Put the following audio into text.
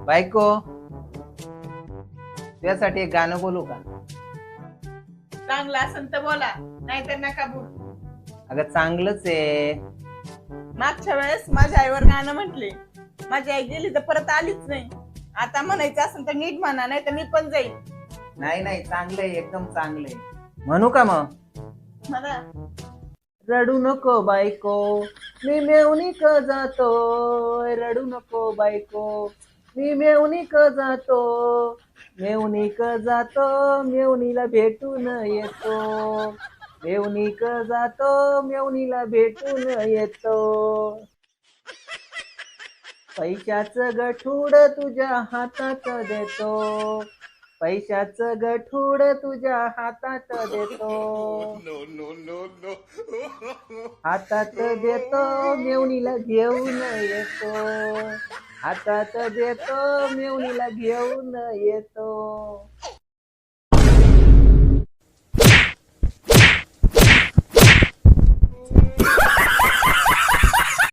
बायको, त्यासाठी एक गाणं बोलू का? चांगला असेल तर बोला, नाहीतर नका बोलू. अगं चांगलंच आहे. मागच्या वेळेस माझ्या आईवर गाणं म्हटले, माझी आई गेली तर परत आलीच नाही. आता म्हणायचं असेल तर नीट म्हणा, नाही तर मी पण जाईल. नाही नाही, चांगलंय, एकदम चांगलंय. म्हणू का मग? म्हणा. रडू नको बायको, मी मेवणीक जातो. रडू नको बायको, मी मेवणीक जातो. मेवणीक जातो, मेवणीला भेटून येतो. मेवणीक जातो, मेवणीला भेटून येतो. पैशाचं गठुड तुझ्या हातात देतो. पैशाचं गठुड तुझ्या हातात देतो. हातात देतो, मेवणीला घेऊन येतो. हातात देतो, मेवणीला घेऊन येतो.